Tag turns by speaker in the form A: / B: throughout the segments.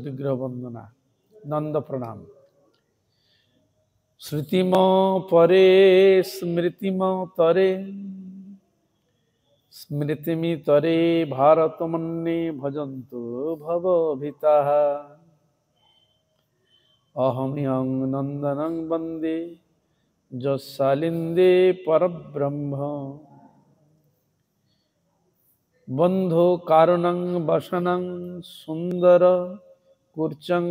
A: विग्रह वंदना नंद प्रणाम। श्रुतिम परे स्मृतिम तरे स्मृतिमि तरे भारत मन्ये भजन्तु भवभीताः। अहं नंदनं वन्दे जशालिन्दे परब्रह्म बंधो कारुणं वसनं सुंदर कुर्चं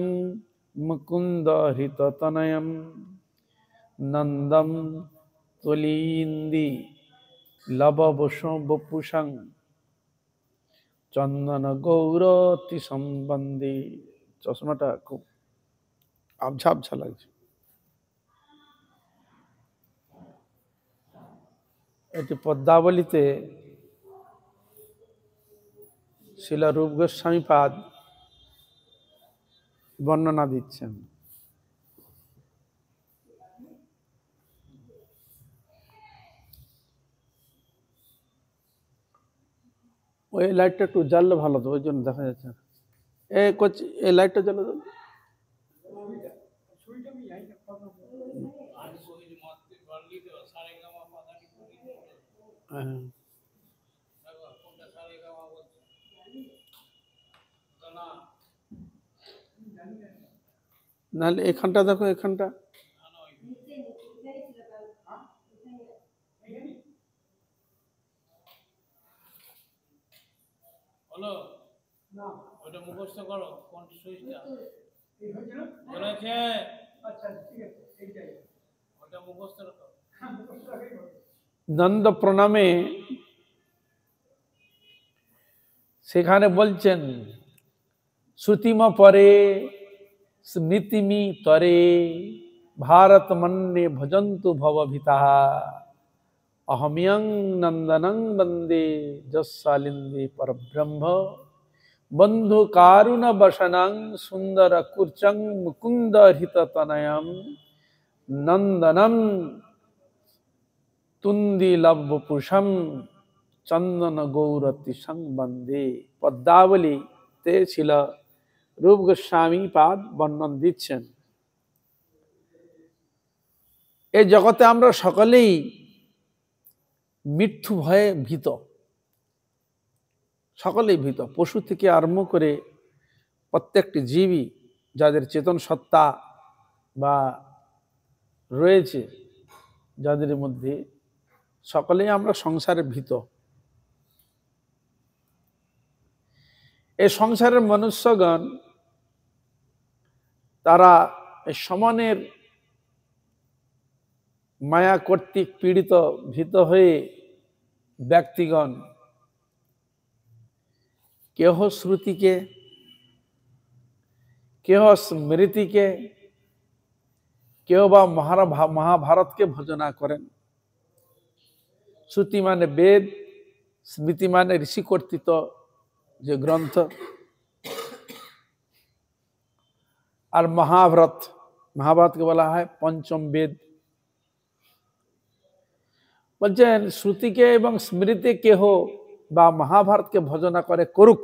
A: मुकुंद हृततनयं नंदं तुलीन्दी लववपुषं चंदन गौरति संबंधी। चश्माटा खूब आबझा आबझा লাগছে। এটি পদ্মাবলীতে শিলা রূপ গোস্বামী পাদ বর্ণনা দিচ্ছেন। ওই লাইটটা একটু জ্বাললে ভালো তো, ওই জন্য দেখা যাচ্ছে না। এই লাইটটা জ্বালা দাও। নাহলে এখানটা দেখো, এখানটা ওটা মুখস্থ করো, কোন সুইচটা বলেছে। আচ্ছা ঠিক আছে, এইটাই ওটা মুখস্থ রাখো। নন্দ প্রণামে সেখানে বলছেন শ্রুতিম পরে স্মৃতিমি তরে ভারত মন্যে ভজন্তু ভবভীতাঃ। अहम्यं नंदनं वन्दे जशालिन्दे परब्रह्म बंधु कारुण वसनं सुंदर कुर्चं मुकुंद हृततनयं नंदनं तुंदिलवपुषं चंदन गौरति संबंधे। पद्मावली ते शिला रूप गोस्वामी पाद বর্ণন দিচ্ছেন। এই জগতে আমরা সকলেই মৃত্যু ভয়ে ভীত, সকলেই ভীত। পশু থেকে আরম্ভ করে প্রত্যেকটি জীবই যাদের চেতন সত্তা বা রয়েছে, যাদের মধ্যে সকলেই আমরা সংসারে ভীত। এই সংসারের মনুষ্যগণ তারা সমানের মায়া কর্তৃক পীড়িত ভীত হয়ে ব্যক্তিগণ কেহ শ্রুতিকে, কেহ স্মৃতিকে, কেহ বা মহাভারতকে ভজনা করেন। শ্রুতি মানে বেদ, স্মৃতি মানে ঋষি কর্তৃত যে গ্রন্থ, আর মহাভারতকে বলা হয় পঞ্চম বেদ। বলছেন শ্রুতিকে এবং স্মৃতি কেহ বা মহাভারতকে ভজনা করে করুক।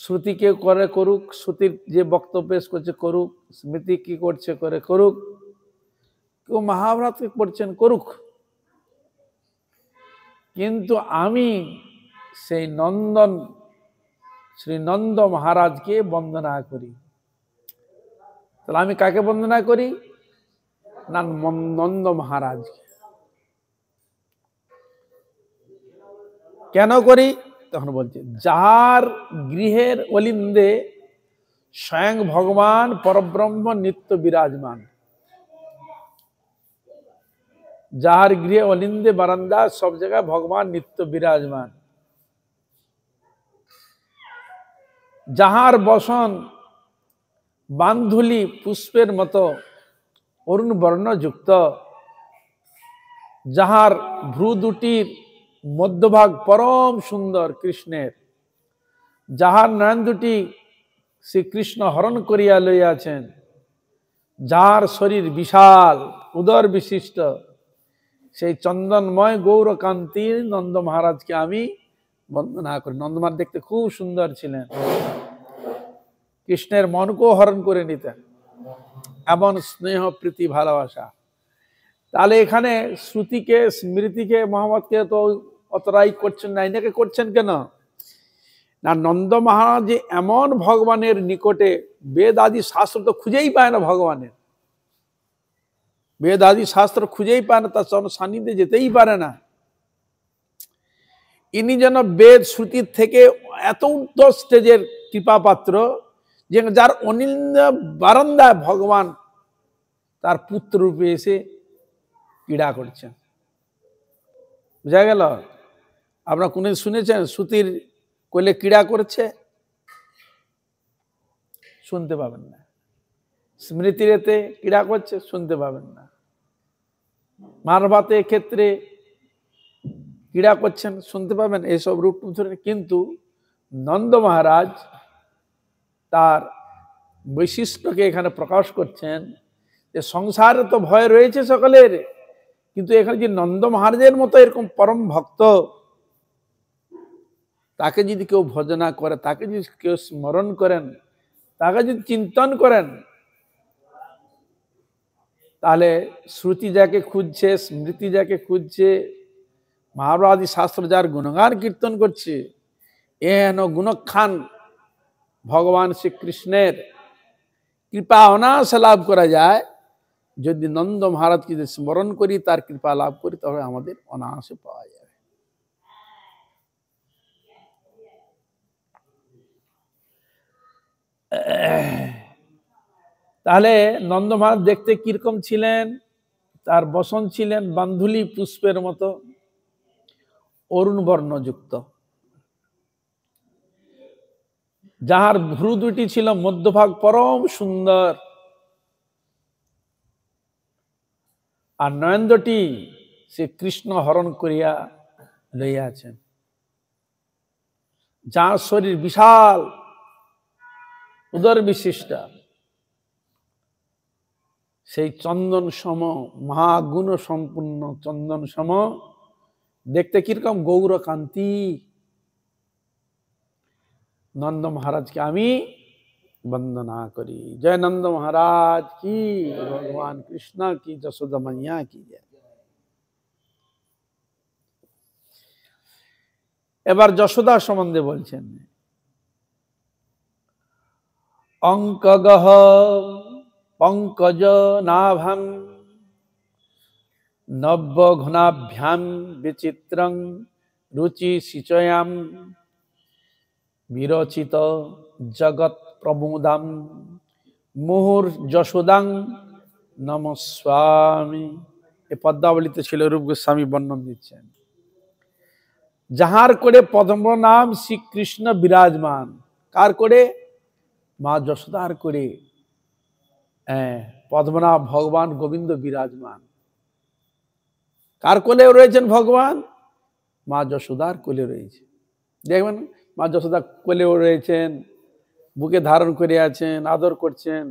A: শ্রুতি কেউ করে করুক, শ্রুতির যে বক্তব্য পেশ করছে করুক, স্মৃতি কি করছে করে করুক, কেউ মহাভারতকে পড়ছেন করুক। কিন্তু আমি সেই শ্রী নন্দ মহারাজকে বন্দনা করি। তাহলে আমি কাকে বন্দনা করি? না, নন্দ মহারাজ। কেন করি? তখন বলছে যার গৃহের অলিন্দে স্বয়ং ভগবান পরব্রহ্ম নিত্য বিরাজমান। যার গৃহে অলিন্দে বারান্দা সব জায়গায় ভগবান নিত্য বিরাজমান। যাহার বসন বান্ধুলি পুষ্পের মতো অরুণ বর্ণযুক্ত, যাহার ভ্রু দুটির মধ্যভাগ পরম সুন্দর কৃষ্ণের, যাহার নয়ন দুটি শ্রীকৃষ্ণ হরণ করিয়া লইয়াছেন, যাহার শরীর বিশাল উদর বিশিষ্ট, সেই চন্দনময় গৌরকান্তির নন্দ মহারাজকে আমি বন্দনা করি। নন্দমার দেখতে খুব সুন্দর ছিলেন, কৃষ্ণের মনকেও হরণ করে নিতেন, এমন স্নেহ প্রীতি ভালোবাসা। তাহলে এখানে শ্রুতিকে স্মৃতিকে মোহাম্মদকে তো অতরাই করছেন না, এনাকে করছেন কেন না? নন্দ মহারাজ এমন ভগবানের নিকটে, বেদ আদি শাস্ত্র তো খুঁজেই পায় না ভগবানের, বেদ আদি শাস্ত্র খুঁজেই পায় না, তার সান্নিধ্যে যেতেই পারে না। ইনি যেন বেদ শ্রুতির থেকে এত উত্তর স্টেজের কৃপা পাত্র, যে যার অনিন্দ বারান্দায় ভগবান তার পুত্র রূপে এসে ক্রীড়া করছেন। বুঝা গেল? আপনারা কোনদিন শুনেছেন শ্রুতির কোলে ক্রীড়া করছে? শুনতে পাবেন না। স্মৃতির এতে ক্রীড়া করছে? শুনতে পাবেন না। মারভাতে ক্ষেত্রে ক্রীড়া করছেন? শুনতে পাবেন এইসব রূপ ধরে। কিন্তু নন্দ মহারাজ তার বৈশিষ্ট্যকে এখানে প্রকাশ করছেন যে সংসারে তো ভয় রয়েছে সকলের, কিন্তু এখানে যে নন্দ মহারাজের মতো এরকম পরম ভক্ত, তাকে যদি কেউ ভজনা করে, তাকে যদি কেউ স্মরণ করেন, তাকে যদি চিন্তন করেন, তাহলে শ্রুতি যাকে খুঁজছে, স্মৃতি যাকে খুঁজছে, মহাভারত শাস্ত্র যার গুণগান কীর্তন করছে, এহেন গুণখান ভগবান শ্রীকৃষ্ণের কৃপা অনায়াসে লাভ করা যায়। যদি নন্দ মহারাজকে যদি স্মরণ করি, তার কৃপা লাভ করি, তবে আমাদের অনায়াসে পাওয়া যাবে। তাহলে নন্দ মহারাজ দেখতে কিরকম ছিলেন? তার বসন ছিলেন বান্ধুলি পুষ্পের মতো অরুণ বর্ণযুক্ত, যাহার ভ্রু দুটি ছিল মধ্যভাগ পরম সুন্দর, আর নয়নটি সে কৃষ্ণ হরণ করিয়া লইয়াছেন। যার শরীর বিশাল উদর বিশিষ্ট, সেই চন্দন সম, মহাগুণ সম্পূর্ণ চন্দন সম দেখতে কিরকম গৌরকান্তি। নন্দ মহারাজকে আমি বন্দনা করি। জয় নন্দ মহারাজ কি, ভগবান কৃষ্ণ কি, যশোদা মাইয়া কি জয়। এবার যশোদা সম্বন্ধে বলছেন, অঙ্কগহ পঙ্কজ নাভাম নব্য ঘনাভ্যাম বিচিত্রং রুচি সিচয়াম বিরচিত জগৎ প্রমোদাম মুহুর যশোদাং নমস্বামী। এ পদ্মাবলিতে ছিল, রূপ গোস্বামী বর্ণন দিচ্ছেন। যাহার করে পদ্ম নাম শ্রীকৃষ্ণ বিরাজমান, কার করে? মা যশোদার করে পদ্মনাভ ভগবান গোবিন্দ বিরাজমান। কার কোলে রয়েছেন ভগবান? মা যশোদার কোলে রয়েছে। দেখবেন মা যশোদা কোলেও রয়েছেন, বুকে ধারণ করে আছেন, আদর করছেন।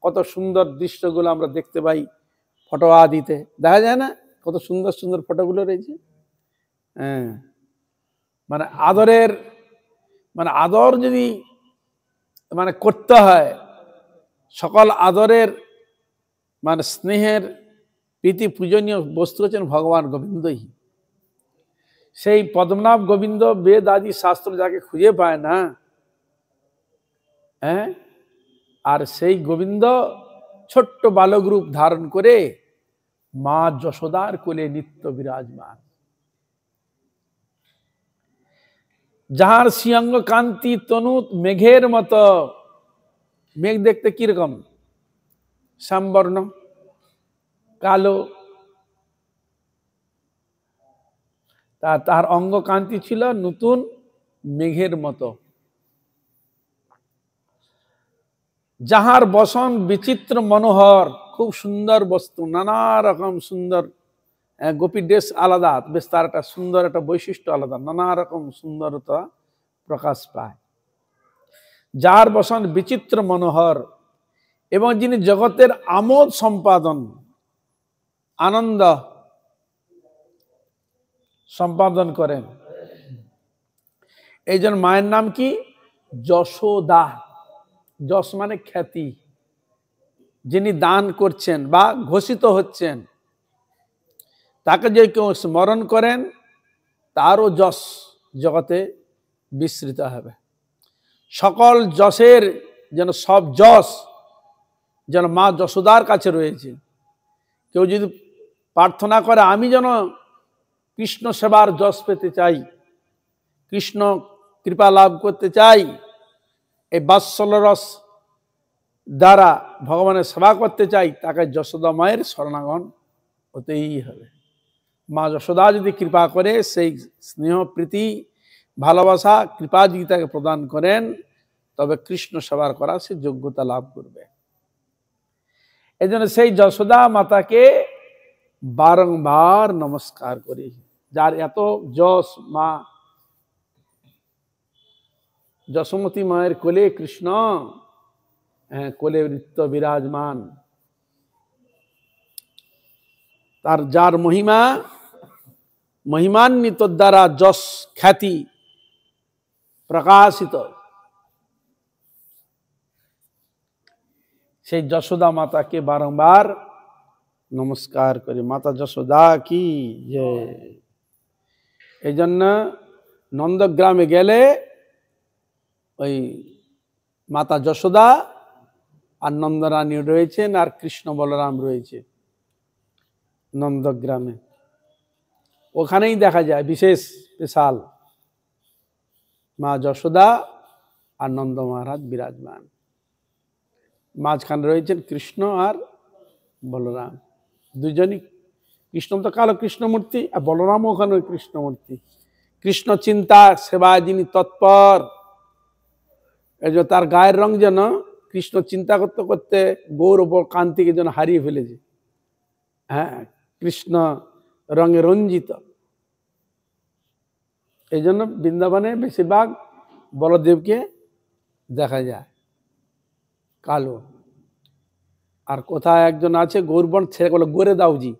A: কত সুন্দর দৃশ্যগুলো আমরা দেখতে পাই ফটো আদিতে, দেখা যায় না? কত সুন্দর সুন্দর ফটোগুলো রয়েছে। মানে আদরের, মানে আদর যদি মানে করতে হয়, সকল আদরের মানে স্নেহের প্রীতি পূজনীয় বস্তু হচ্ছেন ভগবান গোবিন্দই। সেই পদ্মনাভ গোবিন্দ বেদ আদি শাস্ত্র যাকে খুঁজে পায় না, আর সেই গোবিন্দ ছোট্ট বালক রূপ ধারণ করে মা যশোদার কোলে নিত্য বিরাজমান। যাহার শ্রীঅঙ্গ কান্তি তনু মেঘের মতো, মেঘ দেখতে কিরকম? শ্যামবর্ণ, কালো, তার অঙ্গ কান্তি ছিল নতুন মেঘের মতো। যাহার বসন বিচিত্র মনোহর, খুব সুন্দর বস্তু, নানা রকম সুন্দর, গোপী ড্রেস আলাদা, বেশ তার একটা সুন্দর একটা বৈশিষ্ট্য আলাদা, নানা রকম সুন্দরতা প্রকাশ পায়। যার বসন বিচিত্র মনোহর, এবং যিনি জগতের আমোদ সম্পাদন, আনন্দ সম্পাদন করেন, এই জন্য মায়ের নাম কি? যশোদা। যশ মানে খ্যাতি, যিনি দান করছেন বা ঘোষিত হচ্ছেন, তাকে যে কেউ স্মরণ করেন তারও যশ জগতে বিস্তৃত হবে। সকল যশের যেন সব যশ যেন মা যশোদার কাছে রয়েছে। কেউ যদি প্রার্থনা করে আমি যেন কৃষ্ণ সেবার যশ পেতে চাই, কৃষ্ণ কৃপা লাভ করতে চাই, এই বাৎসল্য রস দ্বারা ভগবানের সেবা করতে চাই, তাকে যশোদা মায়ের শরণাগত হতেই হবে। মা যশোদা যদি কৃপা করে, সেই স্নেহ প্রীতি ভালোবাসা কৃপা যদি তাকে প্রদান করেন, তবে কৃষ্ণ সেবার করা সে যোগ্যতা লাভ করবে। এই জন্য সেই যশোদা মাতাকে বারংবার নমস্কার করি, যার এত যশ। মা যশোমতী মায়ের কোলে কৃষ্ণ, কোলে নৃত্য বিরাজমান, তার যার মহিমা মহিমান্বিত দ্বারা যশ খ্যাতি প্রকাশিত, সেই যশোদা মাতাকে বারংবার নমস্কার করি। মাতা যশোদা কি যে। এই জন্য নন্দগ্রামে গেলে ওই মাতা যশোদা আর নন্দরানী রয়েছেন, আর কৃষ্ণ বলরাম রয়েছে নন্দগ্রামে। ওখানেই দেখা যায় বিশেষ স্পেশাল মা যশোদা আর নন্দ মহারাজ বিরাজমান। মাঝখানে রয়েছেন কৃষ্ণ আর বলরাম, দুজনই। কৃষ্ণ তো কালো কৃষ্ণমূর্তি, আর বলরাম ওখানে ওই কৃষ্ণমূর্তি। কৃষ্ণ চিন্তা সেবায় যিনি তৎপর, এই যে তার গায়ের রং যেন কৃষ্ণ চিন্তা করতে করতে গৌর ওপর কান্তিকে যেন হারিয়ে ফেলেছে। কৃষ্ণ রঙে রঞ্জিত। এই জন্য বৃন্দাবনে বেশিরভাগ বলদেবকে দেখা যায় কালো। আর কোথায় একজন আছে গৌরবন, ছেড়ে বলে গোরে দাউজি,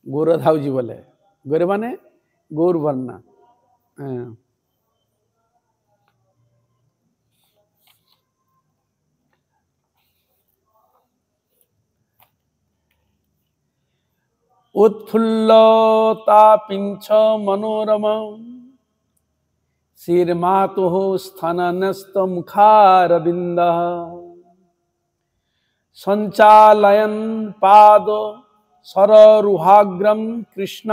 A: গোরে দাউজি বলে। গোরে মানে গৌরবর্ণা। উৎফুল্লতা পিঞ্ছ মনোরম শ্রীর্মাতুঃ স্থাননস্ত মুখারবিন্দ সঞ্চালয়ন পাদ সররুহাগ্রম কৃষ্ণ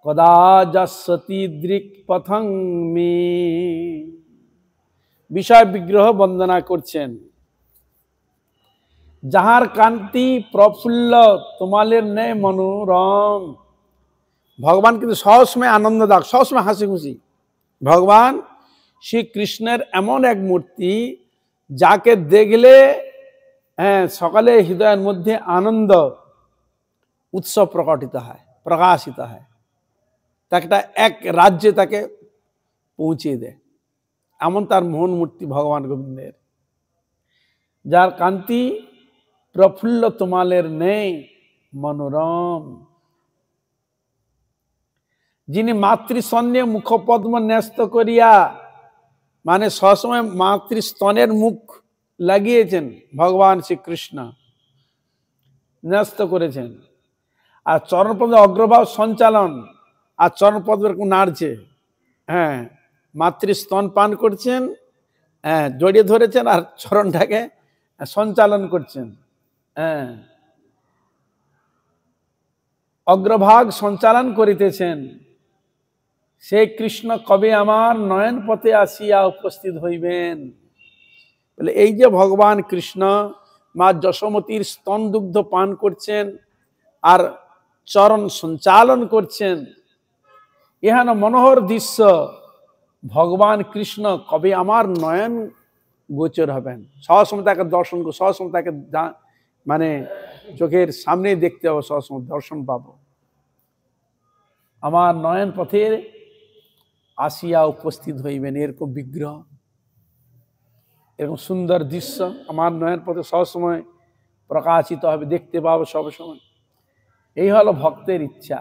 A: কদা যাস্যতি দৃক্পথং মে। বিষয় বিগ্রহ বন্দনা করছেন। যাহার কান্তি প্রফুল্ল তোমালের ন্যায় মনোরম। ভগবান কিন্তু সবসময় আনন্দদায়ক, সবসময় হাসি খুশি। ভগবান শ্রীকৃষ্ণের এমন এক মূর্তি, যাকে দেখলে সকালে হৃদয়ের মধ্যে আনন্দ উৎসব প্রকাশিত হয়, তাকে এক রাজ্যে তাকে পৌঁছে দেয়। এমন তার মোহন মূর্তি ভগবান গোবিন্দের, যার কান্তি প্রফুল্ল তোমালের নেই মনোরম। যিনি মাতৃস্তন্যে মুখপদ্ম ন্যস্ত করিয়া, মানে সবসময় মাতৃস্তনের মুখ লাগিয়েছেন ভগবান শ্রীকৃষ্ণ, ন্যস্ত করেছেন। আর চরণপদ্ম অগ্রভাগ সঞ্চালন, আর চরণপদ্ম এরকম নাড়ছে। মাতৃস্তন পান করছেন, জড়িয়ে ধরেছেন, আর চরণটাকে সঞ্চালন করছেন। অগ্রভাগ সঞ্চালন করিতেছেন। সেই কৃষ্ণ কবে আমার নয়ন পথে আসিয়া উপস্থিত হইবেন। বলে এই যে ভগবান কৃষ্ণ মা যশোমতীর স্তন দুগ্ধ পান করছেন আর চরণ সঞ্চালন করছেন, এহেন মনোহর দৃশ্য ভগবান কৃষ্ণ কবে আমার নয়ন গোচর হবেন। সবসময় তাকে দর্শন, সবসময় তাকে মানে চোখের সামনে দেখতে হবে, সবসময় দর্শন পাবো। আমার নয়ন পথে আসিয়া উপস্থিত হইবেন, এরকম বিগ্রহ, এরকম সুন্দর দৃশ্য আমার নয়ন পথে সবসময় প্রকাশিত হবে, দেখতে পাবো সবসময়। এই হলো ভক্তের ইচ্ছা।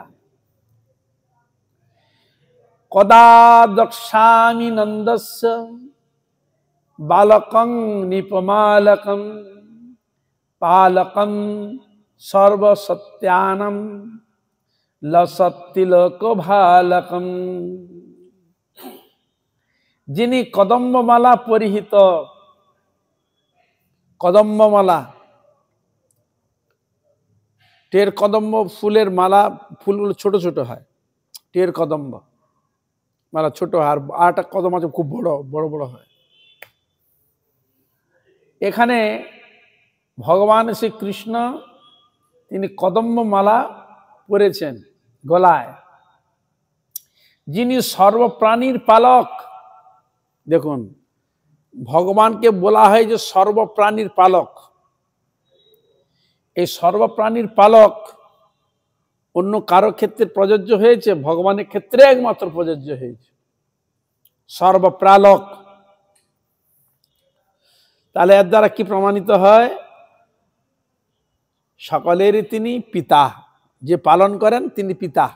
A: কদা দক্ষামি নন্দস্য বালকং নিপমালকং পালকং সর্বসত্যানম লসত্তিলোক ভালকম। যিনি কদম্বমালা পরিহিত, কদম্বমালা, টের কদম্ব ফুলের মালা, ফুলগুলো ছোট ছোট হয়, টের কদম্ব মালা ছোট হয়, আর আরেকটা কদম আছে খুব বড় বড় বড় হয়। এখানে ভগবান শ্রীকৃষ্ণ তিনি কদম্ব মালা পরেছেন গলায়। যিনি সর্বপ্রাণীর পালক, দেখুন ভগবানকে বলা হয় যে সর্বপ্রাণীর পালক। এই সর্বপ্রাণীর পালক অন্য কারো ক্ষেত্রে প্রযোজ্য হয়েছে, ভগবানের ক্ষেত্রে একমাত্র প্রযোজ্য হয়েছে সর্বপ্রালক। তাহলে এর দ্বারা কি প্রমাণিত হয়? সকলেরই তিনি পিতা, যে পালন করেন তিনি পিতা।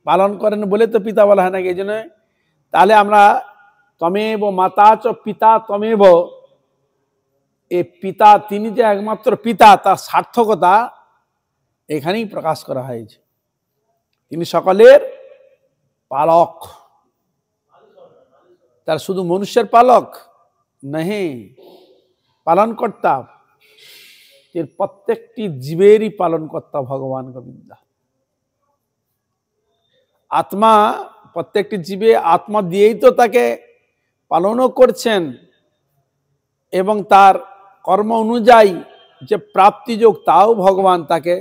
A: পালন করেন বলে তো পিতা বলা হয় না, এই জন্য। তাহলে আমরা তমেব মাতা চ পিতা তমেব, এই পিতা তিনি যে একমাত্র পিতা, তার সার্থকতা এখানেই প্রকাশ করা হয়েছে। তিনি সকলের পালক। তার শুধু মনুষ্যের পালক नहीं, পালনকর্তা, এর প্রত্যেকটি জীবেরই পালনকর্তা ভগবান গোবিন্দ। আত্মা, প্রত্যেকটি জীবে আত্মা দিয়েই তো তাকে পালনও করছেন, এবং তার কর্ম অনুযায়ী যে প্রাপ্তিযোগ তাও ভগবান তাকে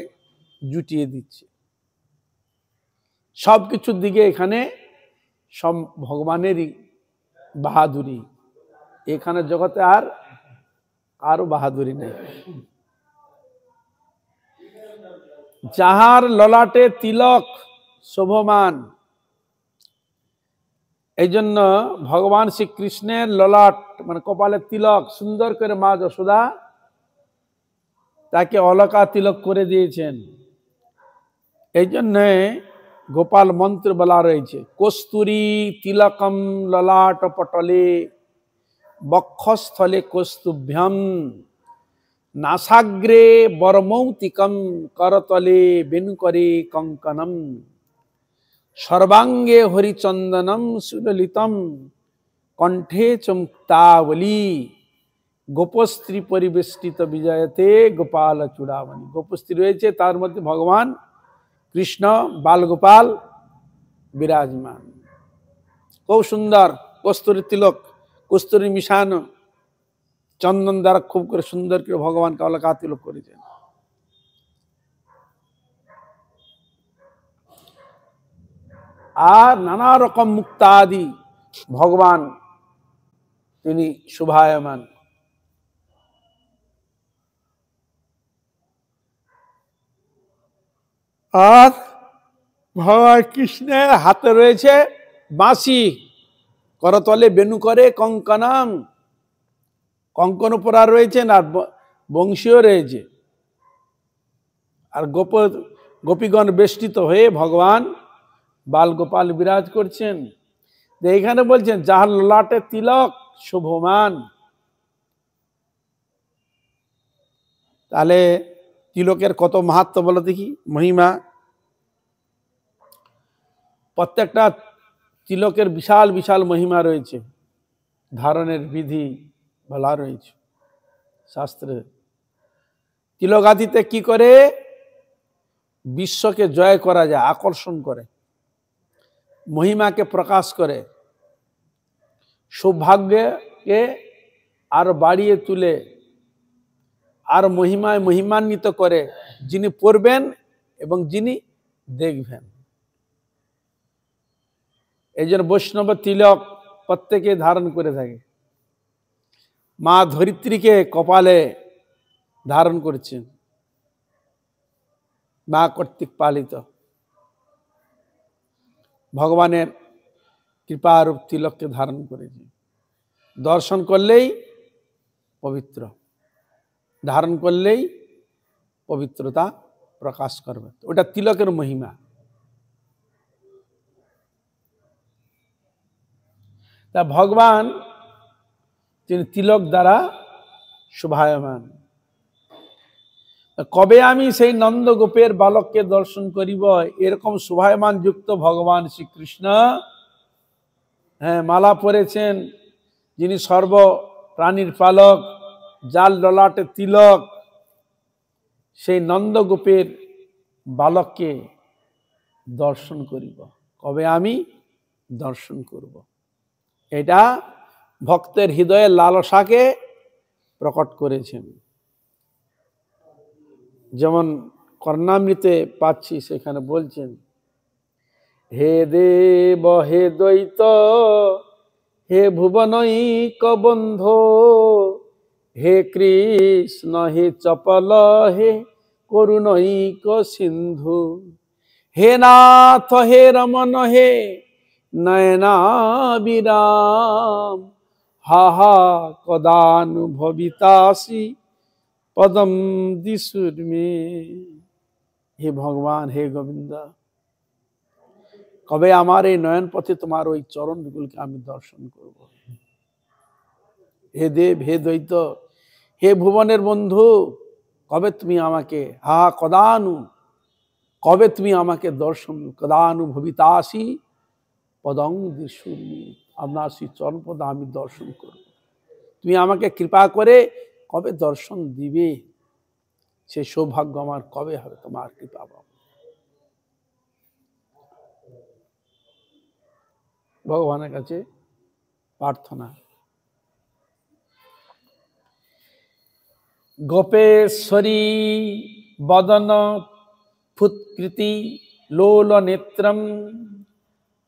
A: জুটিয়ে দিচ্ছে। সব কিছুর দিকে এখানে সব ভগবানেরই বাহাদুরি, এখানে জগতে আর কারো বাহাদুরি নেই। যাহার ললাটে তিলক শোভমান, এই জন্য ভগবান শ্রীকৃষ্ণের ললাট মানে কপালে তিলক সুন্দর করে মা যশোদা তাকে অলকা তিলক করে দিয়েছেন। এই জন্য গোপাল মন্ত্র বলা রয়েছে, কস্তুরী তিলকম ললাট পটলে বক্ষস্থলে কস্তুভ্যম নাসাগ্রে বরমৌতিকম করতলে বেনুকরে কঙ্কনম সর্বাঙ্গে হরিচন্দনম সুললিতম কণ্ঠে চমুক্তাবলী গোপস্ত্রী পরিবেষ্টিত বিজয়তে গোপাল চূড়ামণি। গোপস্ত্রী রয়েছে, তার মধ্যে ভগবান কৃষ্ণ বালগোপাল বিরাজমান। খুব সুন্দর কস্তুরী তিলক, কস্তুরী মিশানো চন্দন দ্বারা খুব করে সুন্দর করে ভগবানকে অলকা তিলক করেছেন। আর নানা রকম মুক্তাদি ভগবান তিনি শোভায়মান। আর ভগবান কৃষ্ণের হাতে রয়েছে বাঁশি, করতলে বেনু করে কঙ্কনাম, কঙ্কন পরা রয়েছেন, আর বংশীও রয়েছে। আর গোপীগণ বেষ্টিত হয়ে ভগবান বালগোপাল বিরাজ করছেন। এখানে বলছেন যাহার ললাটে তিলক শোভমান। তাহলে তিলকের কত মাহাত্ম্য বলো দেখি, মহিমা। প্রত্যেকটা তিলকের বিশাল বিশাল মহিমা রয়েছে, ধারণের বিধি বলা রয়েছে শাস্ত্রে। তিলকাদিতে কি করে বিশ্বকে জয় করা যায়, আকর্ষণ করে, মহিমাকে প্রকাশ করে, সৌভাগ্যকে আর বাড়িয়ে তুলে, আর মহিমায় মহিমান্বিত করে যিনি পড়বেন এবং যিনি দেখবেন। এই জন্য বৈষ্ণব তিলক প্রত্যেকে ধারণ করে থাকে। মা ধরিত্রীকে কপালে ধারণ করছেন, মা কর্তৃক পালিত ভগবানের কৃপারূপ তিলককে ধারণ করেছে। দর্শন করলেই পবিত্র, ধারণ করলেই পবিত্রতা প্রকাশ করবে, ওটা তিলকের মহিমা। তা ভগবান তিনি তিলক দ্বারা শোভায়মান। কবে আমি সেই নন্দগোপের বালককে দর্শন করিব? এরকম শোভায়মান যুক্ত ভগবান শ্রীকৃষ্ণ, হ্যাঁ, মালা পরেছেন, যিনি সর্ব প্রাণীর পালক, যার ললাটে তিলক, সেই নন্দগোপের বালককে দর্শন করিব। কবে আমি দর্শন করব? এটা ভক্তের হৃদয়ের লালসাকে প্রকট করেছেন। যেমন কর্ণামৃতে পাচ্ছি, সেখানে বলছেন, হে দেব হে দ্বৈত হে ভুবনৈক বন্ধো হে কৃষ্ণ হে চপল হে করুণৈক সিন্ধু হে নাথ হে রমন হে নয়নাবিরাম হা হা কদানুভবিতাসি পদম দিশুর্মে। হে ভগবান, হে গোবিন্দ, কবে আমার এই নয়ন পথে তোমার ওই চরণগুলোকে আমি দর্শন করব? হে দেব হে দ্বৈত হে ভুবনের বন্ধু, কবে তুমি আমাকে কবে তুমি আমাকে দর্শন, কদানুভবিতাসি পদং দিশুর্মে, আপনার শ্রী চরণপদ আমি দর্শন করব। তুমি আমাকে কৃপা করে কবে দর্শন দিবে? সে সৌভাগ্য আমার কবে হবে? তোমার কৃপা পাবো। ভগবানের কাছে প্রার্থনা। গোপেশ্বরী বদন ফুৎকৃতি লোল নেত্রম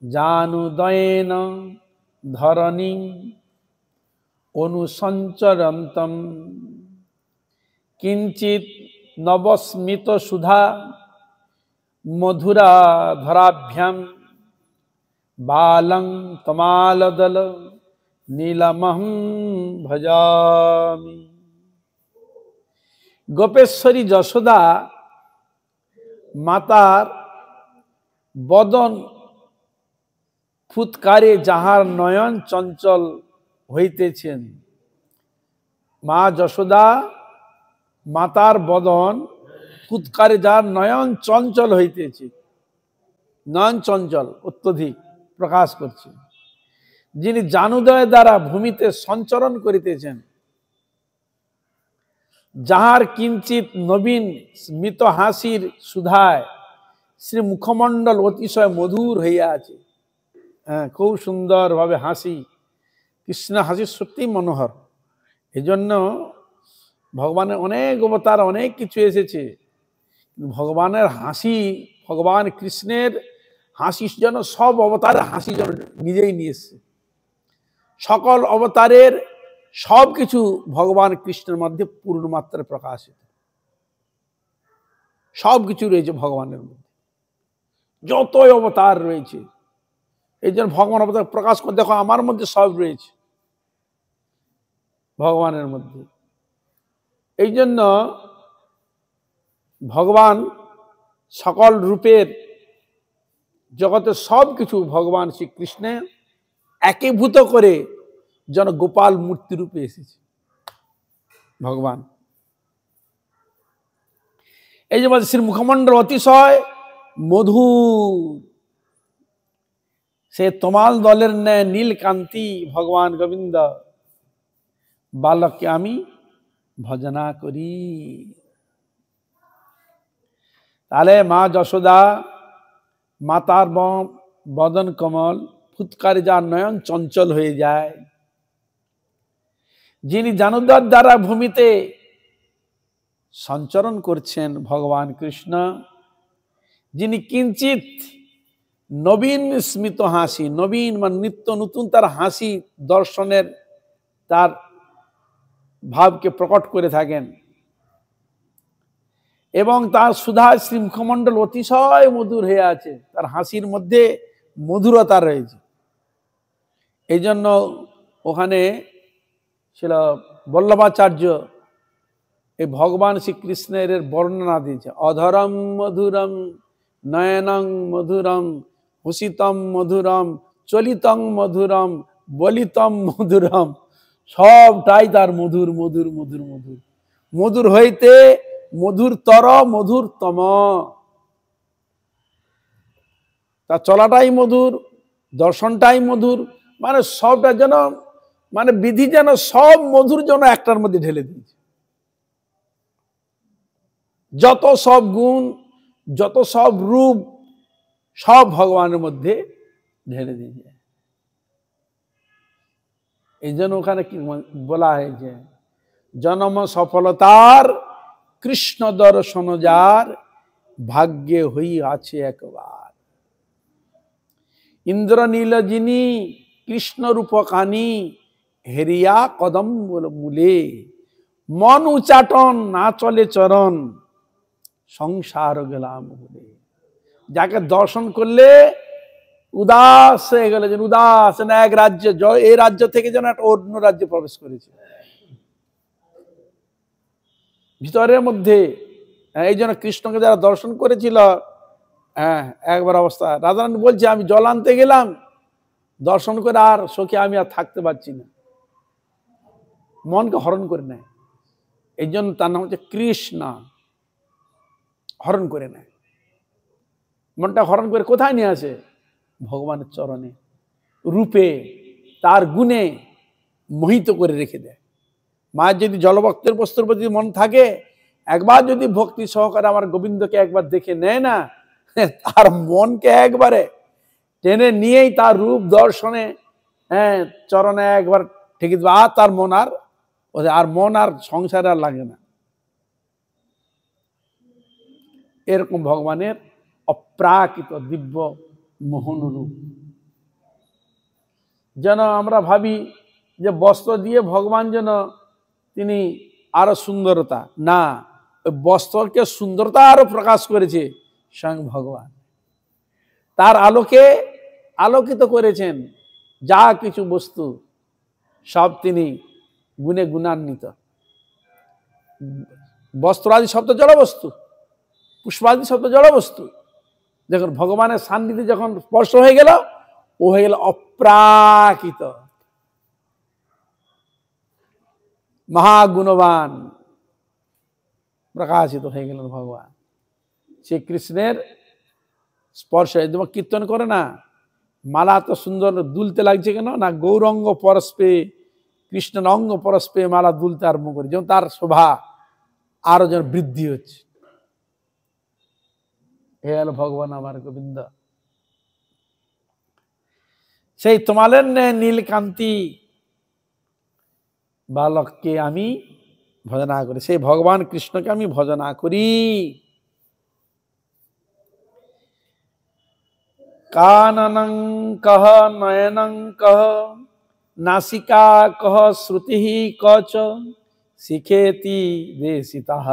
A: জানুদয়েন ধরণী অনুসঞ্চরন্তম কিঞ্চিত নবস্মিত সুধা মধুরা ধরাভ্যাম বালং তমালদল নীলমহং ভজামি। গোপেশ্বরী যশোদা মাতার বদন ফুৎকারে যাহার নয়ন চঞ্চল হইতেছেন, মা যশোদা মাতার বদন ফুৎকারে যার নয়ন চঞ্চল হইতেছে, নয়ন চঞ্চল অত্যধিক প্রকাশ করছে, যিনি জানুদয় দ্বারা ভূমিতে সঞ্চরণ করিতেছেন, যাহার কিঞ্চিত নবীন স্মিত হাসির সুধায় শ্রী মুখমণ্ডল অতিশয় মধুর হইয়া আছে। হ্যাঁ, খুব সুন্দর ভাবে হাসি, কৃষ্ণ হাসি সত্যি মনোহর। এই জন্য ভগবানের অনেক অবতার, অনেক কিছু এসেছে, ভগবানের হাসি, ভগবান কৃষ্ণের হাসি যেন সব অবতারের হাসি যেন নিজেই নিয়ে এসছে। সকল অবতারের সব কিছু ভগবান কৃষ্ণের মধ্যে পূর্ণ মাত্রায় প্রকাশিত, সব কিছু রয়েছে ভগবানের মধ্যে, যতই অবতার রয়েছে। এই জন্য ভগবান অবতার প্রকাশ করে, দেখো আমার মধ্যে সব রয়েছে ভগবানের মধ্যে। এই জন্য ভগবান সকল রূপের জগতে সব কিছু ভগবান শ্রীকৃষ্ণে একীভূত করে যেন গোপাল মূর্তি রূপে এসেছে ভগবান। এই যে শ্রী মুখমণ্ডল অতিশয় মধুর, সে তমাল দলের ন্যায় নীল কান্তি ভগবান গোবিন্দ, বালককে আমি ভজনা করি। তাহলে মা যশোদা মাতার বদন কমল ফুৎকারে যার নয়ন চঞ্চল হয়ে যায়, যিনি জানুদার দ্বারা ভূমিতে সঞ্চরণ করছেন ভগবান কৃষ্ণ, যিনি কিঞ্চিত নবীন স্মিত হাসি, নবীন মানে নিত্য নতুন তার হাসি দর্শনের তার ভাবকে প্রকট করে থাকেন, এবং তার সুধা শ্রী মুখমণ্ডল অতিশয় মধুর হয়ে আছে, তার হাসির মধ্যে মধুরতা রয়েছে। এই জন্য ওখানে ছিল বল্লভাচার্য এই ভগবান শ্রীকৃষ্ণের বর্ণনা দিয়েছে, অধরম মধুরম নয়নং মধুরম হুসিতম মধুরম চলিতং মধুরম বলিতম মধুরম, সবটাই তার মধুর মধুর মধুর মধুর, মধুর হইতে মধুরতর মধুরতম। তার চলাটাই মধুর, দর্শনটাই মধুর, মানে সবটা যেন, মানে বিধি যেন সব মধুর যেন একটার মধ্যে ঢেলে দিয়েছে। যত সব গুণ, যত সব রূপ, সব ভগবানের মধ্যে ঢেলে দিয়েছে। এই জন্য ওখানে কি বলা হয়েছে, জন্ম সফলতার কৃষ্ণ দর্শন যার, ভাগ্যে হই আছে একবার। ইন্দ্রনীল যিনি কৃষ্ণ রূপকানি, হেরিয়া কদম মূলে, মন উচাটন না চলে চরণ, সংসার গেলাম বলে। যাকে দর্শন করলে উদাস হয়ে গেল, যেন উদাস না, এক রাজ্য, এই রাজ্য থেকে যেন একটা অন্য রাজ্যে প্রবেশ করেছে ভিতরের মধ্যে। এই জন্য কৃষ্ণকে যারা দর্শন করেছিল, হ্যাঁ, একবার অবস্থা, রাধারানী বলছে আমি জল আনতে গেলাম, দর্শন করে আর শোকে আমি আর থাকতে পারছি না, মনকে হরণ করে নেয়। এই জন্য তার নাম হচ্ছে কৃষ্ণ, হরণ করে নেয়। মনটা হরণ করে কোথায় নিয়ে আসে? ভগবানের চরণে, রূপে, তার গুণে মোহিত করে রেখে দেয়। মায়ের যদি জলভক্তের বস্তুর প্রতি মন থাকে, একবার যদি ভক্তি সহকারে আমার গোবিন্দকে একবার দেখে নেয় না, তার মনকে একবারে টেনে নিয়েই তার রূপ দর্শনে, হ্যাঁ, চরণে একবার ঠেকে দেবে। আর তার মন আর মন আর সংসারে আর লাগে না। এরকম ভগবানের অপ্রাকৃত দিব্য মোহন রূপ। যেন আমরা ভাবি যে বস্ত্র দিয়ে ভগবান যেন তিনি আরো সুন্দরতা, না, ওই বস্ত্রকে সুন্দরতা আরো প্রকাশ করেছে স্বয়ং ভগবান। তার আলোকে আলোকিত করেছেন যা কিছু বস্তু, সব তিনি গুণে গুণান্বিত। বস্ত্র আদি শব্দ জড় বস্তু, পুষ্পাদি শব্দ জড় বস্তু। যখন ভগবানের সান্নিধ্যে যখন স্পর্শ হয়ে গেল, ও হয়ে গেল অপ্রাকৃত, মহাগুণবান, প্রকাশিত হয়ে গেলেন ভগবান। সে কৃষ্ণের স্পর্শে তোমার কীর্তন করে না, মালা তো সুন্দর দুলতে লাগছে কেন না, গৌরঙ্গ পরস্পে, কৃষ্ণের অঙ্গ পরস্পে মালা দুলতে আরম্ভ করে, যেমন তার শোভা আরো যেন বৃদ্ধি হচ্ছে। হে হলো ভগবান আমার গোবিন্দ। সেই তোমাদের নীলকান্তি বালককে আমি ভজনা করি, সেই ভগবান কৃষ্ণকে আমি ভজনা করি। কাননং কহ নয়নং কহ, নাসিকা কহ শ্রুতি কচ, শিখেতি দেশিতাঃ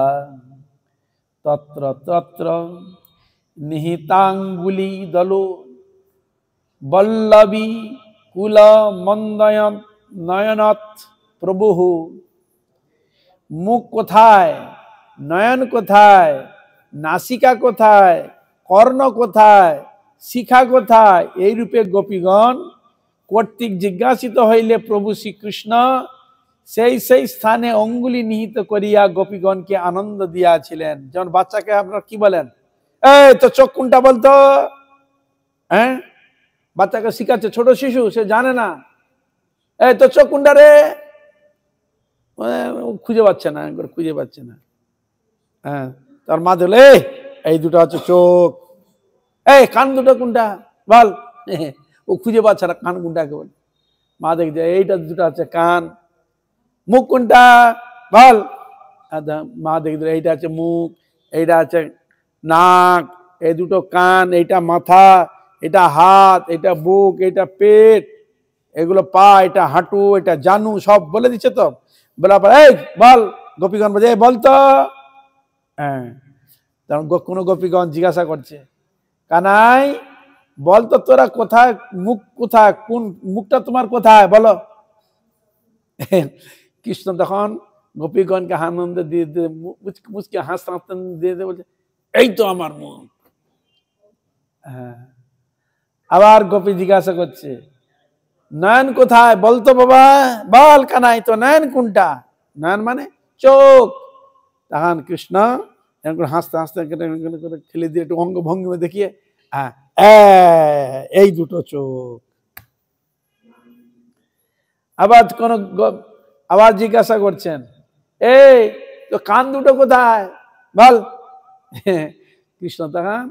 A: তত্র তত্র নিহিতাঙ্গুলি দলো, বল্লবী কুল মন্দয়ন নয়নত প্রভু। মুখ কোথায়, নয়ন কোথায়, নাসিকা কোথায়, কর্ণ কোথায়, শিখা কোথায়, এই রূপে গোপীগণ কর্তৃক জিজ্ঞাসিত হইলে প্রভু শ্রীকৃষ্ণ সেই সেই স্থানে অঙ্গুলি নিহিত করিয়া গোপীগণকে আনন্দ দিয়াছিলেন। যেমন বাচ্চাকে আপনারা কি বলেন, এই তো চোখ কোনটা বলতো, হ্যাঁ, বাচ্চাকে শিখাচ্ছে, ছোট শিশু, সে জানে না, এই তো চোখ কোনটা রে, খুঁজে পাচ্ছে না, খুঁজে পাচ্ছে না। হ্যাঁ, তার মা ধরলে এই দুটো হচ্ছে চোখ, এই কান দুটো কোনটা বল, ও খুঁজে পাচ্ছে না কান কোনটাকে বল। মা দেখছে এইটা দুটো আছে কান। মুখ কোনটা বল, মা দেখছে এইটা আছে মুখ, এইটা আছে নাক, এই দুটো কান, এইটা মাথা, এটা হাত, এটা বুক, এটা পেট, এগুলো পা, এটা হাঁটু, এটা জানু, সব বলে দিচ্ছে। তো বলার পর এই বল, গোপীগণ বলছে বলতো, হ্যাঁ, তখন কোনো গোপীগণ জিজ্ঞাসা করছে, কানাই বলতো তোরা কোথায়, মুখ কোথায়, কোন মুখটা তোমার কোথায় বলো। কৃষ্ণ তখন গোপীগণকে আনন্দ দিয়ে দিয়ে মুচকে হাসতে হাসতে দিয়ে দিয়ে বলছে এই তো আমার মুখ। হ্যাঁ, আবার গোপী জিজ্ঞাসা করছে, নয়ন কোথায় বলতো বাবা, বল কানাই তো নয়ন কোনটা? নয়ন মানে চোখ। তখন কৃষ্ণ এরকম করে হাসতে হাসতে খেলে দিয়ে একটু অঙ্গ ভঙ্গিমে দেখিয়ে, হ্যাঁ এই দুটো চোখ। আবার জিজ্ঞাসা করছেন, এই তো কান দুটো কোথায় বল? কৃষ্ণ তখন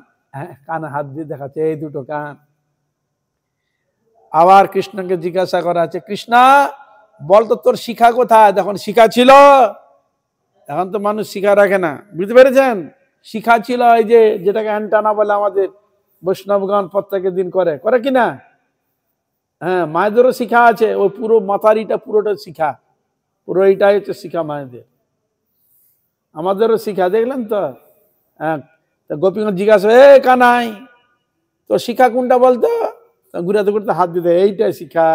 A: কানে হাত দিয়ে দেখাচ্ছে, এই দুটো কান। আবার কৃষ্ণকে জিজ্ঞাসা করা আছে, কৃষ্ণ বলতো তোর শিখা কোথায়? যখন শিখা ছিল, এখন তো মানুষ শিখা রাখে না, বুঝতে পেরেছেন? শিখা ছিল এই যে যেটাকে অ্যান্টানা বলে আমাদের বৈষ্ণবগণ প্রত্যেকের দিন করে কিনা? হ্যাঁ, মায়েদেরও শিখা আছে, ওই পুরো মাথারিটা পুরোটা শিখা, পুরো এইটাই হচ্ছে শিখা মায়েদের। আমাদেরও শিখা, দেখলেন তো? হ্যাঁ, গোপীগঞ্জ জিজ্ঞাসা, এ কানাই তোর শিখা কোনটা বলতো? ঘুরাতে ঘুরতে হাত দিতে, এইটাই শিখা।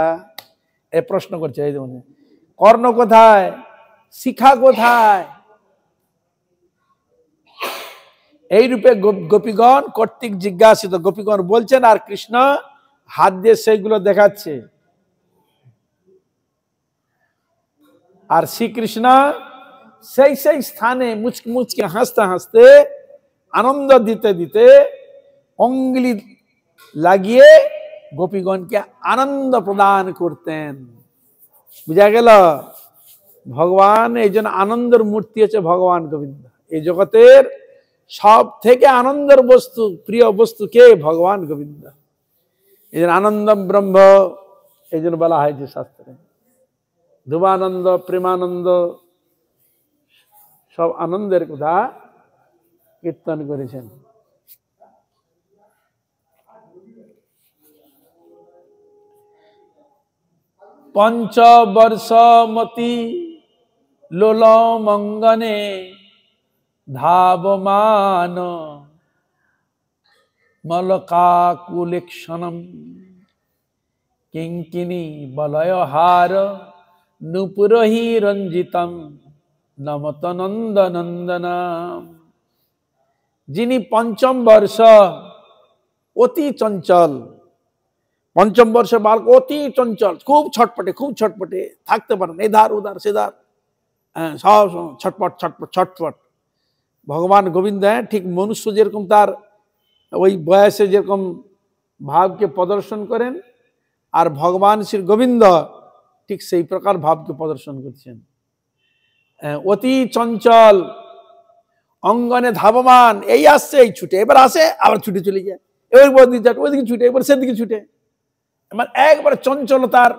A: এ প্রশ্ন করছে, এই যেমন কর্ণ কোথায়, শিখা কোথায়? এই রূপে গোপীগণ কর্তৃক জিজ্ঞাসিত, গোপীগণ বলছেন আর কৃষ্ণ হাত দিয়ে সেইগুলো দেখাচ্ছে। আর শ্রীকৃষ্ণ সেই সেই স্থানে মুচকি মুচকি হাসতে হাসতে আনন্দ দিতে দিতে অঙ্গুলি লাগিয়ে গোপীগণকে আনন্দ প্রদান করতেন। বুঝা গেল? ভগবান এই জন্য আনন্দের মূর্তি হচ্ছে ভগবান গোবিন্দ। এই জগতের সব থেকে আনন্দের বস্তু, প্রিয় বস্তু কে? ভগবান গোবিন্দ। এই জন্য আনন্দম ব্রহ্ম এই জন্য বলা হয়েছে শাস্ত্রে। ধ্রুবানন্দ, প্রেমানন্দ সব আনন্দের কথা কীর্তন করেছেন। পঞ্চবর্ষমতি লোলমঙ্গনে ধাবমান মলকাকুলেক্ষণম কিঙ্কিনী বলয়হার নূপুরহি রঞ্জিতম নমত নন্দনন্দনম। যিনি পঞ্চম বর্ষ অতি চঞ্চল, পঞ্চম বর্ষের বালক অতি চঞ্চল, খুব ছটপটে থাকতে পারেন, এধার উধার সেধার, সব ছটপট ছটপট ছটপট। ভগবান গোবিন্দ ঠিক মনুষ্য যেরকম তার ওই বয়সে যেরকম ভাবকে প্রদর্শন করেন, আর ভগবান শ্রী গোবিন্দ ঠিক সেই প্রকার ভাবকে প্রদর্শন করছেন। অতি চঞ্চল, অঙ্গনে ধাবমান, এই আসছে এই ছুটে, এবার আসে আবার ছুটে চলে যায়, এবার ওইদিকে ছুটে, এবার সেদিকে ছুটে, মানে একবার চঞ্চলতার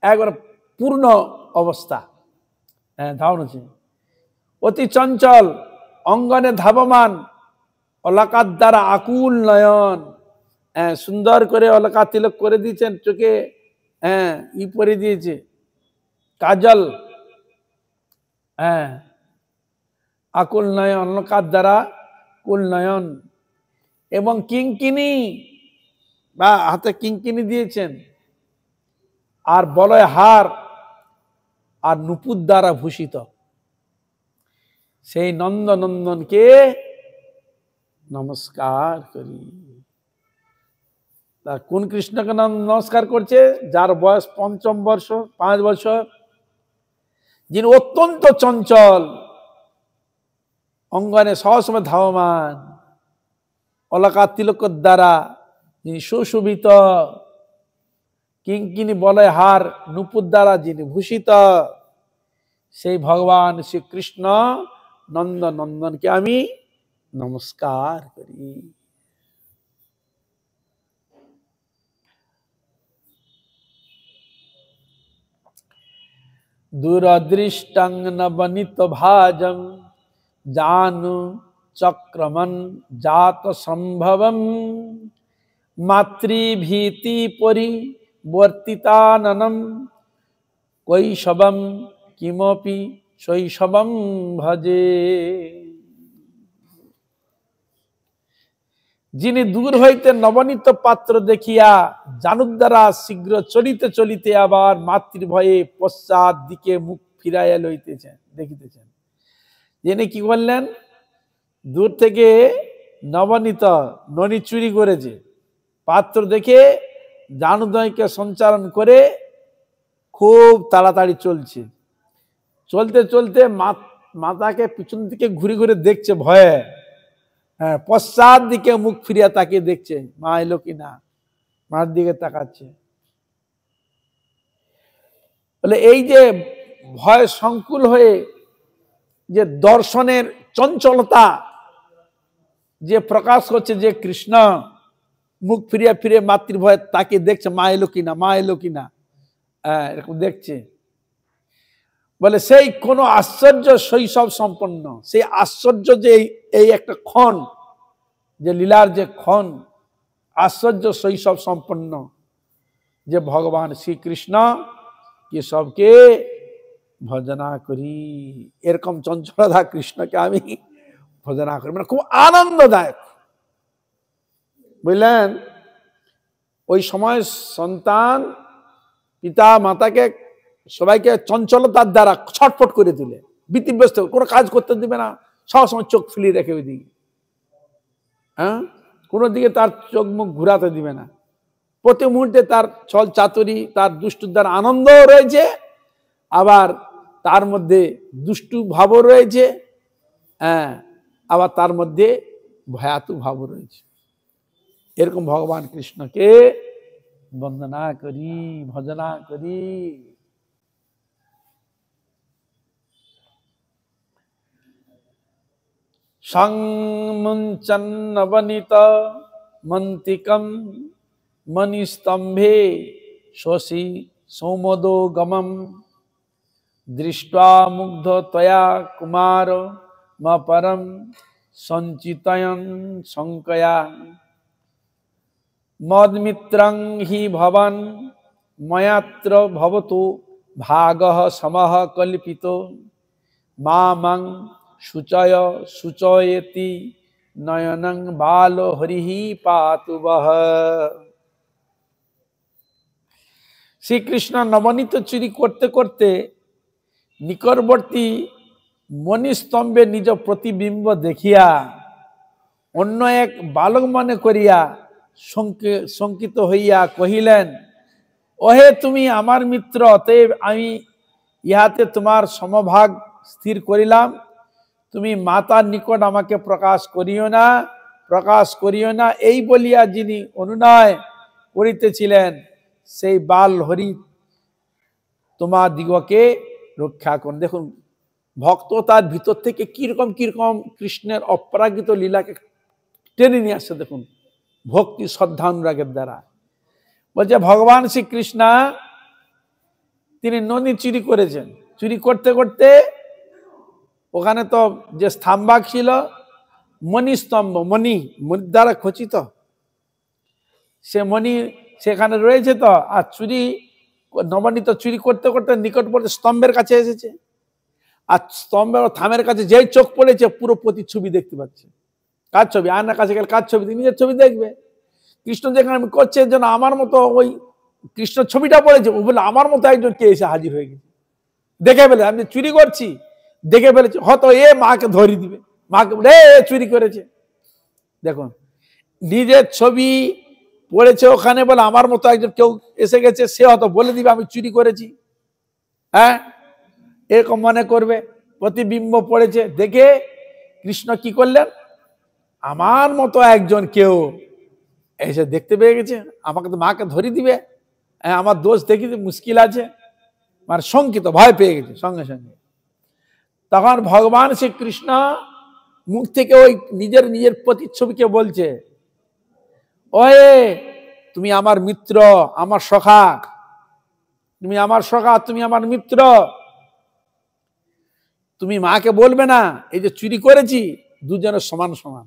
A: একবার পূর্ণ অবস্থা। ধারণ হচ্ছে অতি চঞ্চল, অঙ্গনে ধাবমান, অলকার দ্বারা আকুল নয়ন, সুন্দর করে অলকা তিলক করে দিয়েছেন চোখে, ই পরে দিয়েছে কাজল, আকুল নয়ন, অলকার দ্বারা কুল নয়ন, এবং কিঙ্কিনী বা হাতে কিঙ্কিনী দিয়েছেন, আর বলয় হার আর নুপুর দ্বারা ভূষিত সেই নন্দনন্দনকে নমস্কার করি। তা কোন কৃষ্ণকে নমস্কার করছে? যার বয়স পঞ্চম বর্ষ, 5 বছর, যিনি অত্যন্ত চঞ্চল, অঙ্গনে সবসময় ধাবমান, অলকা তিলক দ্বারা যিনি সুশোভিত, কিঙ্কিনী বলয় হার নুপুর দ্বারা যিনি ভূষিত, সেই ভগবান শ্রীকৃষ্ণ নন্দনন্দনকে আমি নমস্কার করি। দূরদৃষ্টং নবনীত ভাজং জানু চক্রমন জাত সম্ভবম মাতৃভীতি পরিবর্তিতাননম কৈশবম কিমপি শৈশবম ভজে। যিনি দূর হইতে নবনীত পাত্র দেখিয়া জানুক দ্বারা শীঘ্র চলিতে চলিতে আবার মাতৃভয়ে পশ্চাৎ দিকে মুখ ফিরাইয়া লইতেছেন, দেখিতেছেন। যিনি কি করলেন? দূর থেকে নবনীত ননি চুরি করেছে পাত্র দেখে জানুদয়কে সঞ্চালন করে খুব তাড়াতাড়ি চলছে। চলতে চলতে মাতাকে পিছন দিকে ঘুরে ঘুরে দেখছে ভয়ে, হ্যাঁ, পশ্চাৎ দিকে মুখ ফিরিয়া তাকিয়ে দেখছে মা এলো কিনা, মার দিকে তাকাচ্ছে। বলে এই যে ভয় সংকুল হয়ে যে দর্শনের চঞ্চলতা যে প্রকাশ করছে, যে কৃষ্ণ মুখ ফিরিয়া ফিরে মাতৃভয় তাকিয়ে দেখছে মা এলো কিনা, মা এলো কিনা, এরকম দেখছে। বলে সেই কোন আশ্চর্য শৈশব সম্পন্ন, সেই আশ্চর্য যে এই একটা ক্ষণ, যে লীলার যে ক্ষণ, আশ্চর্য শৈশব সম্পন্ন যে ভগবান শ্রীকৃষ্ণ কি সবকে ভজনা করি, এরকম চঞ্চলতা কৃষ্ণকে আমি ভজনা করি, মানে খুব আনন্দদায়ক। বুঝলেন? ওই সময় সন্তান পিতা মাতাকে সবাইকে চঞ্চলতার দ্বারা ছটফট করে তুলে, ভীতিগ্রস্ত, কোনো কাজ করতে দিবে না, সবসময় চোখ ফিরিয়ে রেখে ওই দিকে, হ্যাঁ, কোনো দিকে তার চোখ মুখ ঘুরাতে দিবে না। প্রতি মুহূর্তে তার ছল চাতুরি, তার দুষ্টুর দ্বারা আনন্দও রয়েছে, আবার তার মধ্যে দুষ্টু ভাবও রয়েছে, হ্যাঁ, আবার তার মধ্যে ভয়াতু ভাবও রয়েছে। এরকম ভগবান কৃষ্ণকে বন্দনা করি, ভজনা করি। সংমুঞ্চন্নবনীত মন্তিকম মণিস্তম্ভে শশী সৌমদো গমম দৃष्ट्वा মুগ্ধ তয়া কুমার মপরম সঞ্চিতয়ন শঙ্কয়া মদমিত্রং হি ভবন ময়াত্র ভবতু ভাগঃ সমঃ কল্পিত মামং শুচয় শুচয়েতি নয়নং বালো হরিহি পাতু বহ। শ্রীকৃষ্ণ নবনীত চুরি করতে করতে নিকটবর্তী মণিস্তম্ভে নিজ প্রতিবিম্ব দেখিয়া অন্য এক বালক মনে করিয়া শঙ্কিত হইয়া কহিলেন, ওহে তুমি আমার মিত্র, অতএব আমি ইহাতে তোমার সমভাগ স্থির করিলাম। তুমি মাতার নিকট আমাকে প্রকাশ করিও না। এই বলিয়া যিনি অনুনয় করিতেছিলেন, সেই বাল হরি তোমার দিগকে রক্ষা করুন। দেখুন ভক্ত তার ভিতর থেকে কিরকম কিরকম কৃষ্ণের অপরাগিত লীলাকে টেনে নিয়ে আসছে। দেখুন ভক্তি শ্রদ্ধা অনুরাগের দ্বারা বলছে, ভগবান শ্রীকৃষ্ণ তিনি নদী চুরি করেছেন। চুরি করতে করতে ওখানে তো যে স্তম্ভাগ ছিল, মণিস্তম্ভ, মণি দ্বারা খচিত, সে মণি সেখানে রয়েছে। তো আর নবনীত চুরি করতে করতে নিকটবর্তী স্তম্ভের কাছে এসেছে, আর স্তম্ভের থামের কাছে যেই চোখ পড়েছে পুরো প্রতিচ্ছবি দেখতে পাচ্ছে। কার ছবি? আয়নার কাছে গেলে কার ছবি? নিজের ছবি দেখবে। কৃষ্ণ যেখানে করছে যেন আমার মতো ওই কৃষ্ণ ছবিটা পড়েছে, ও বলে আমার মতো একজন কে এসে হাজির হয়ে গেছে। দেখে ফেলে আমি চুরি করছি, দেখে ফেলেছে, হয়তো এ মাকে ধরি দিবে, মাকে বলে এ চুরি করেছে। দেখুন নিজের ছবি পড়েছে ওখানে, বলে আমার মতো একজন কেউ এসে গেছে, সে হয়তো বলে দিবে আমি চুরি করেছি, হ্যাঁ, এরকম মনে করবে। প্রতিবিম্ব পড়েছে দেখে কৃষ্ণ কি করলেন, আমার মতো একজন কেউ এসে দেখতে পেয়ে গেছে, আমাকে তো মাকে ধরিয়ে দিবে, আমার দোষ দেখি মুশকিল আছে, মানে শঙ্কিত, ভয় পেয়ে গেছে সঙ্গে সঙ্গে। তখন ভগবান শ্রীকৃষ্ণ মুখ থেকে ওই নিজের প্রতিচ্ছবিকে বলছে, ওয়ে তুমি আমার মিত্র, আমার সখা, তুমি আমার সখা, তুমি আমার মিত্র, তুমি মাকে বলবে না এই যে চুরি করেছি, দুজনের সমান সমান।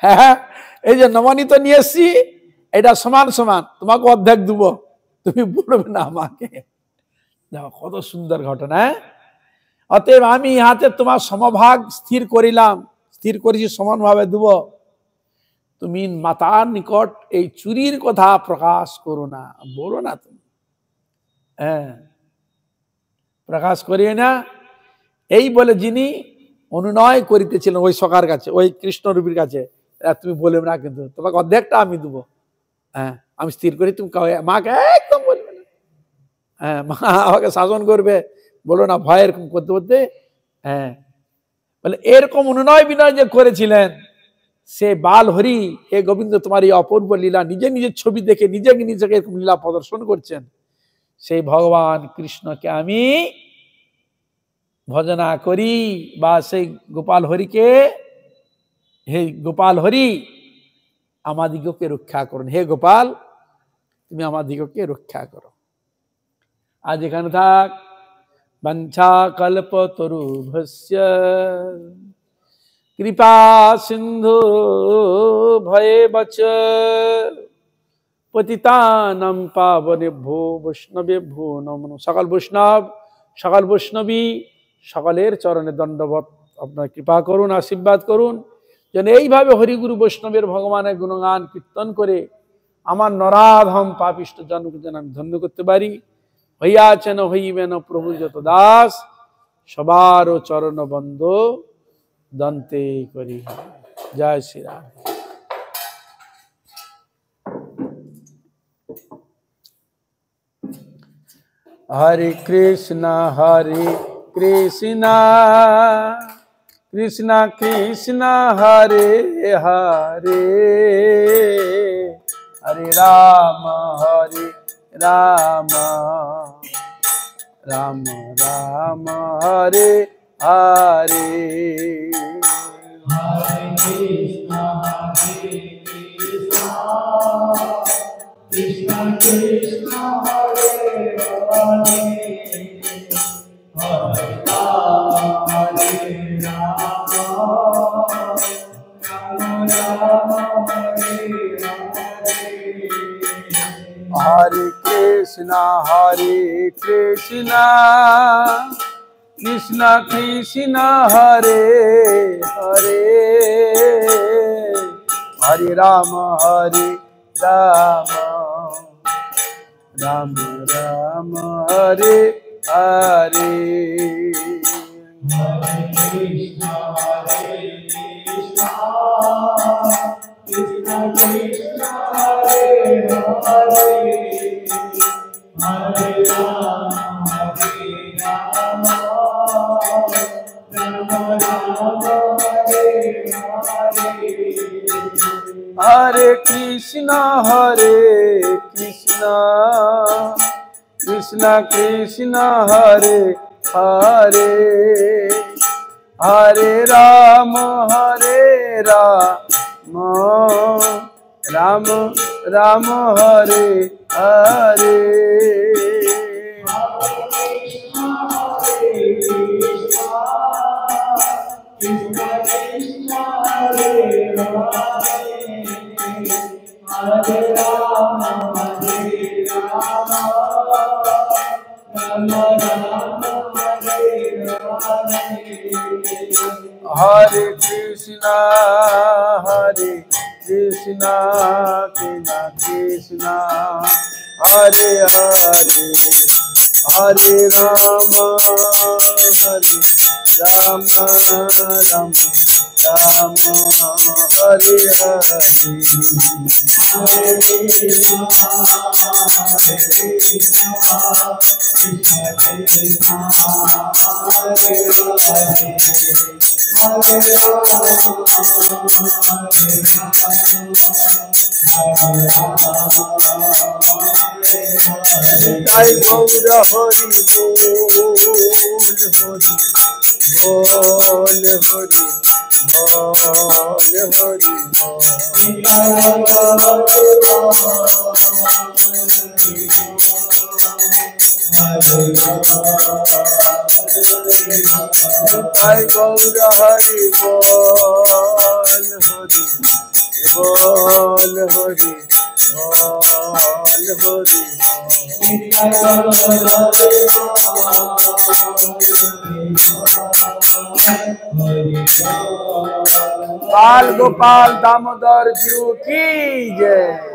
A: হ্যাঁ, এই যে নবনীত নিয়ে এসছি, এটা সমান সমান, তোমাকে অর্ধেক দেবো, তুমি বলবে না আমাকে। দেখো কত সুন্দর ঘটনা। অতএব আমি ইহাতে তোমার সমভাগ স্থির করেছি, সমানভাবে দেব। তুমি মাতার নিকট এই চুরির কথা প্রকাশ করো না, বলো না তুমি, হ্যাঁ, প্রকাশ করিয়ে না। এই বলে যিনি অনুনয় করিতেছিলেন ওই সখার কাছে, ওই কৃষ্ণরূপীর কাছে, তুমি বলবে না, কিন্তু তোমাকে অর্ধেকটা আমি দেবো। হ্যাঁ, আমি স্থির করি, তুমি মাকে একদম বলবে না। হ্যাঁ, মা আমাকে শাসন করবে, বলো না ভয় এরকম করতে করতে। হ্যাঁ, বলে এরকম অনুনয় বিনয় যে করেছিলেন সে বাল হরি, হে গোবিন্দ তোমার এই অপূর্ব লীলা, নিজে নিজের ছবি দেখে নিজেকে এরকম লীলা প্রদর্শন করছেন, সেই ভগবান কৃষ্ণকে আমি ভজনা করি, বা সেই গোপাল হরিকে, হে গোপাল হরি আমাদিগকে রক্ষা করুন, হে গোপাল তুমি আমাদিগকে রক্ষা করো। আজ এখানে থাক। বঞ্ছা কল্পতরুভ্যস্য কৃপা সিন্ধু ভয়েবচ পতিতানাং পাবনেভ্যো বৈষ্ণবেভ্যো নমো নমঃ। সকল বৈষ্ণব, সকল বৈষ্ণবী, সকলের চরণে দণ্ডবত আপনার কৃপা করুন, আশীর্বাদ করুন, যেন এইভাবে হরিগুরু বৈষ্ণবের ভগবানের গুণগান কীর্তন করে আমার নরাধম পাপিষ্ট জন্মকে যেন আমি ধন্য করতে পারি। হইয়াছেন হইবেন প্রভু যত দাস, সবারও চরণ বন্ধ দন্তে করি। জয় শ্রীরাম। হরে কৃষ্ণ কৃষ্ণ কৃষ্ণ হরে হরে, হরে Ram Ram Ram Hare Hare.
B: Hare Krishna Krishna Krishna Hare Hare, Hare Rama Rama Rama Hare Hare।
A: हरे कृष्णा कृष्ण कृष्ण हरे हरे, हरे Ram Ram Ram Hare Hare.
B: Hare Krishna Krishna Krishna Hare Hare, Hare Rama Rama Rama Hare Hare।
A: हरे कृष्णा कृष्ण कृष्ण हरे हरे, हरे Ram Ram Ram Hare Hare.
B: Krishna Krishna Hare Hare, Hare Rama Rama Rama Hare Hare।
A: हरे कृष्णा कृष्णा कृष्णा हरे हरे, हरे Ram Ram Ram Hare Hare.
B: Hare Krishna Krishna Krishna Hare Hare, Hare
A: जय गौर हरि बोल हरि जय गौर हरि बोल हरि बाल गोपाल दामोदर जी की जय।